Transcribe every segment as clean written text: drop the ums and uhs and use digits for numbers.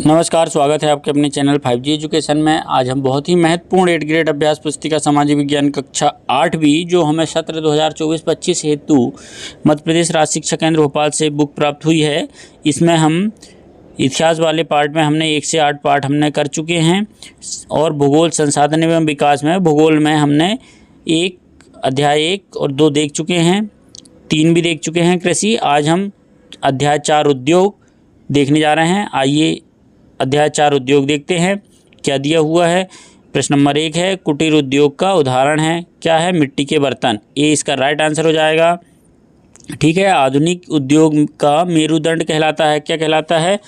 नमस्कार, स्वागत है आपके अपने चैनल 5G एजुकेशन में। आज हम बहुत ही महत्वपूर्ण 8th ग्रेड अभ्यास पुस्तिका सामाजिक विज्ञान कक्षा 8वीं जो हमें सत्र 2024-25 हेतु मध्य प्रदेश राज्य शिक्षा केंद्र भोपाल से बुक प्राप्त हुई है। इसमें हम इतिहास वाले पार्ट में हमने 1 से 8 पार्ट हमने कर चुके हैं और भूगोल संसाधन एवं विकास में भूगोल में हमने अध्याय 1 और 2 देख चुके हैं, 3 भी देख चुके हैं कृषि। आज हम अध्याय 4 उद्योग देखने जा रहे हैं। आइए अध्याय 4 उद्योग देखते हैं। क्या दिया हुआ है? प्रश्न नंबर 1 है कुटीर उद्योग का उदाहरण है, क्या है? मिट्टी के बर्तन। ये इसका राइट आंसर हो जाएगा। ठीक है। आधुनिक उद्योग का मेरुदंड कहलाता है, क्या कहलाता है?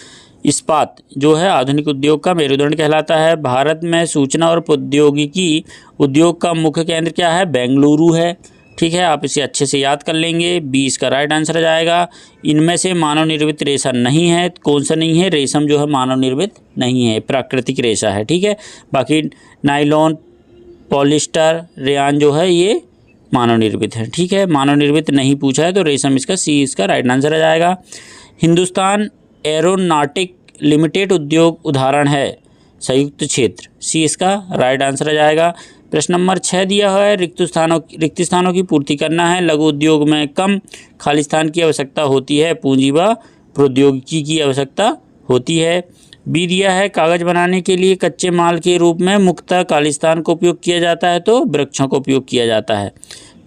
इस्पात जो है आधुनिक उद्योग का मेरुदंड कहलाता है। भारत में सूचना और प्रौद्योगिकी उद्योग का मुख्य केंद्र क्या है? बेंगलुरु है। ठीक है, आप इसे अच्छे से याद कर लेंगे। 20 का राइट आंसर आ जाएगा। इनमें से मानव निर्मित रेशा नहीं है, कौन सा नहीं है? रेशम जो है मानव निर्मित नहीं है, प्राकृतिक रेशा है। ठीक है, बाकी नायलॉन, पॉलिस्टर, रेयान जो है ये मानव निर्मित है। ठीक है, मानव निर्मित नहीं पूछा है तो रेशम इसका सी इसका राइट आंसर आ जाएगा। हिंदुस्तान एरोनॉटिक लिमिटेड उद्योग उदाहरण है, संयुक्त क्षेत्र, सी इसका राइट आंसर आ जाएगा। प्रश्न नंबर 6 दिया हुआ है रिक्त स्थानों की पूर्ति करना है। लघु उद्योग में कम खालिस्तान की आवश्यकता होती है, पूंजी व प्रौद्योगिकी की आवश्यकता होती है। बी दिया है कागज बनाने के लिए कच्चे माल के रूप में मुख्यतः खालिस्तान का उपयोग किया जाता है तो वृक्षों का उपयोग किया जाता है।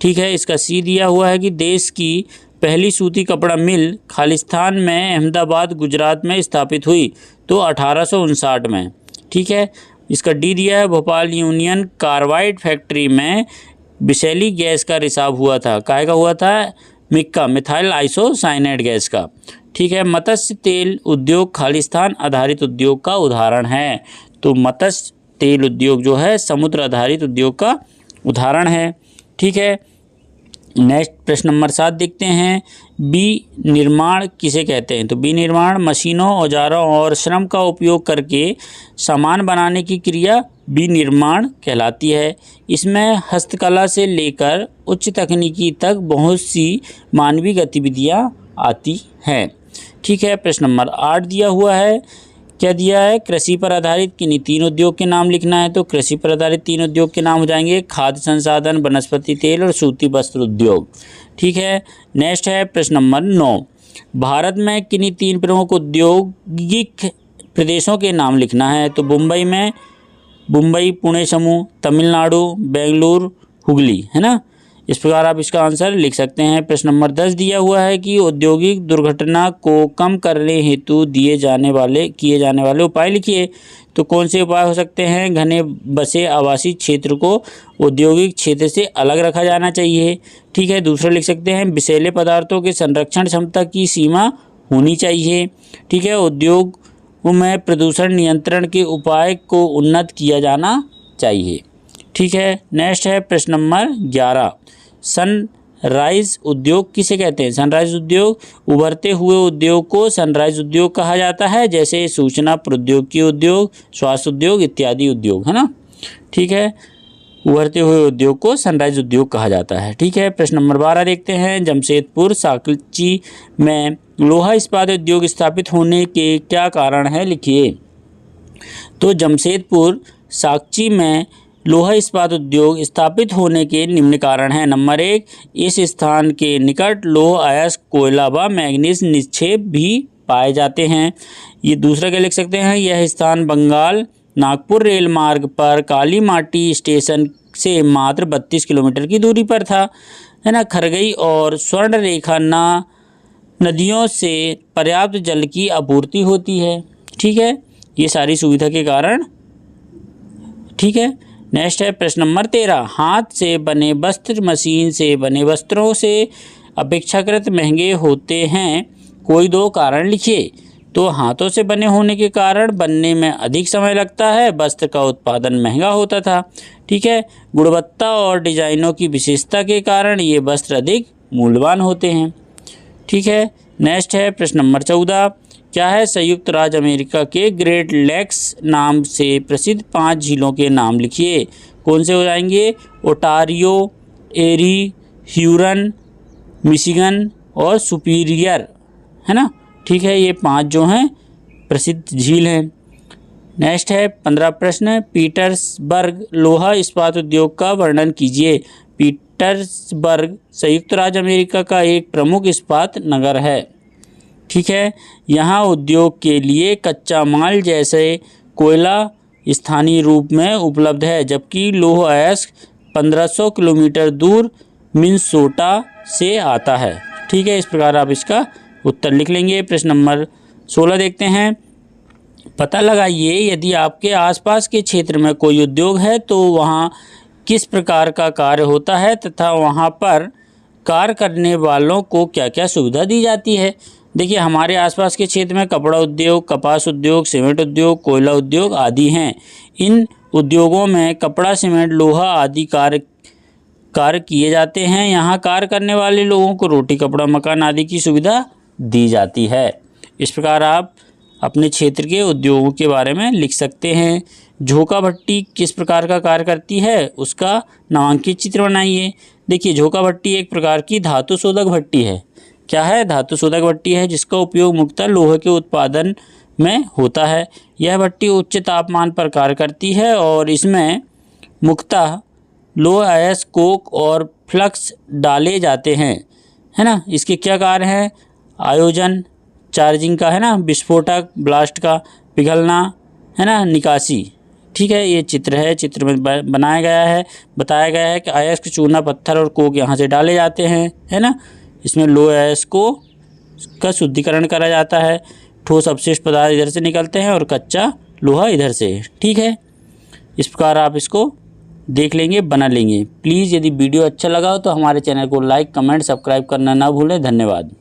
ठीक है, इसका सी दिया हुआ है कि देश की पहली सूती कपड़ा मिल खालिस्तान में अहमदाबाद गुजरात में स्थापित हुई तो 1859 में। ठीक है, इसका डी दिया है भोपाल यूनियन कार्बाइड फैक्ट्री में विषैली गैस का रिसाव हुआ था, काहे का हुआ था? मिक्का मिथाइल आइसोसाइनेट गैस का। ठीक है, मत्स्य तेल उद्योग खालिस्तान आधारित उद्योग का उदाहरण है, तो मत्स्य तेल उद्योग जो है समुद्र आधारित उद्योग का उदाहरण है। ठीक है, नेक्स्ट प्रश्न नंबर 7 देखते हैं। बी निर्माण किसे कहते हैं? तो बी निर्माण मशीनों, औजारों और श्रम का उपयोग करके सामान बनाने की क्रिया बी निर्माण कहलाती है। इसमें हस्तकला से लेकर उच्च तकनीकी तक बहुत सी मानवीय गतिविधियां आती हैं। ठीक है, प्रश्न नंबर 8 दिया हुआ है, क्या दिया है? कृषि पर आधारित किन्हीं 3 उद्योग के नाम लिखना है, तो कृषि पर आधारित 3 उद्योग के नाम हो जाएंगे खाद्य संसाधन, वनस्पति तेल और सूती वस्त्र उद्योग। ठीक है, नेक्स्ट है प्रश्न नंबर 9, भारत में किन्हीं 3 प्रमुख औद्योगिक प्रदेशों के नाम लिखना है, तो मुंबई पुणे समूह, तमिलनाडु, बेंगलुरु, हुगली, है ना। इस प्रकार आप इसका आंसर लिख सकते हैं। प्रश्न नंबर 10 दिया हुआ है कि औद्योगिक दुर्घटना को कम करने हेतु किए जाने वाले उपाय लिखिए, तो कौन से उपाय हो सकते हैं? घने बसे आवासीय क्षेत्र को औद्योगिक क्षेत्र से अलग रखा जाना चाहिए। ठीक है, दूसरा लिख सकते हैं विषैले पदार्थों के संरक्षण क्षमता की सीमा होनी चाहिए। ठीक है, उद्योग में प्रदूषण नियंत्रण के उपाय को उन्नत किया जाना चाहिए। ठीक है, नेक्स्ट है प्रश्न नंबर 11, सनराइज उद्योग किसे कहते हैं? सनराइज उद्योग उभरते हुए उद्योग को सनराइज उद्योग कहा जाता है, जैसे सूचना प्रौद्योगिकी उद्योग, स्वास्थ्य उद्योग इत्यादि उद्योग, है ना। ठीक है, उभरते हुए उद्योग को सनराइज उद्योग कहा जाता है। ठीक है, प्रश्न नंबर 12 देखते हैं। जमशेदपुर साकची में लोहा इस्पात उद्योग स्थापित होने के क्या कारण है, लिखिए। तो जमशेदपुर साकची में लोहा इस्पात उद्योग स्थापित होने के निम्न कारण हैं। नंबर 1, इस स्थान के निकट लौह अयस्क, कोयला व मैग्नीज निक्षेप भी पाए जाते हैं। ये दूसरा क्या लिख सकते हैं? यह स्थान बंगाल नागपुर रेल मार्ग पर काली माटी स्टेशन से मात्र 32 किलोमीटर की दूरी पर था, है ना। खरगई और स्वर्ण रेखा नदियों से पर्याप्त जल की आपूर्ति होती है। ठीक है, ये सारी सुविधा के कारण। ठीक है, नेक्स्ट है प्रश्न नंबर 13, हाथ से बने वस्त्र मशीन से बने वस्त्रों से अपेक्षाकृत महंगे होते हैं, कोई 2 कारण लिखिए। तो हाथों से बने होने के कारण बनने में अधिक समय लगता है, वस्त्र का उत्पादन महंगा होता था। ठीक है, गुणवत्ता और डिजाइनों की विशेषता के कारण ये वस्त्र अधिक मूल्यवान होते हैं। ठीक है, नेक्स्ट है प्रश्न नंबर 14, क्या है? संयुक्त राज्य अमेरिका के ग्रेट लेक्स नाम से प्रसिद्ध 5 झीलों के नाम लिखिए, कौन से हो जाएंगे? ओटारियो, एरी, ह्यूरन, मिशिगन और सुपीरियर, है ना। ठीक है, ये 5 जो हैं प्रसिद्ध झील हैं। नेक्स्ट है 15 प्रश्न, पीटर्सबर्ग लोहा इस्पात उद्योग का वर्णन कीजिए। पीटर्सबर्ग संयुक्त राज्य अमेरिका का एक प्रमुख इस्पात नगर है। ठीक है, यहाँ उद्योग के लिए कच्चा माल जैसे कोयला स्थानीय रूप में उपलब्ध है, जबकि लौह अयस्क 1500 किलोमीटर दूर मिनेसोटा से आता है। ठीक है, इस प्रकार आप इसका उत्तर लिख लेंगे। प्रश्न नंबर 16 देखते हैं। पता लगाइए यदि आपके आसपास के क्षेत्र में कोई उद्योग है तो वहाँ किस प्रकार का कार्य होता है तथा वहाँ पर कार्य करने वालों को क्या क्या सुविधा दी जाती है। देखिए, हमारे आसपास के क्षेत्र में कपड़ा उद्योग, कपास उद्योग, सीमेंट उद्योग, कोयला उद्योग आदि हैं। इन उद्योगों में कपड़ा, सीमेंट, लोहा आदि कार्य किए जाते हैं। यहाँ कार्य करने वाले लोगों को रोटी, कपड़ा, मकान आदि की सुविधा दी जाती है। इस प्रकार आप अपने क्षेत्र के उद्योगों के बारे में लिख सकते हैं। झोंका भट्टी किस प्रकार का कार्य करती है, उसका नामांकित चित्र बनाइए। देखिए, झोंका भट्टी एक प्रकार की धातु शोधक भट्टी है। क्या है? धातु शोधक भट्टी है, जिसका उपयोग मुख्यतः लोहे के उत्पादन में होता है। यह भट्टी उच्च तापमान पर कार्य करती है और इसमें मुख्यतः लौह अयस्क, कोक और फ्लक्स डाले जाते हैं, है ना। इसके क्या कार्य हैं? आयोजन, चार्जिंग का, है ना, विस्फोटक, ब्लास्ट का, पिघलना, है ना, निकासी। ठीक है, ये चित्र है, चित्र में बनाया गया है, बताया गया है कि अयस्क, चूना, पत्थर और कोक यहाँ से डाले जाते हैं, है ना। इसमें लौह अयस्क को का शुद्धिकरण करा जाता है, ठोस अपशिष्ट पदार्थ इधर से निकलते हैं और कच्चा लोहा इधर से। ठीक है, इस प्रकार आप इसको देख लेंगे, बना लेंगे। प्लीज़ यदि वीडियो अच्छा लगा हो तो हमारे चैनल को लाइक, कमेंट, सब्सक्राइब करना ना भूलें। धन्यवाद।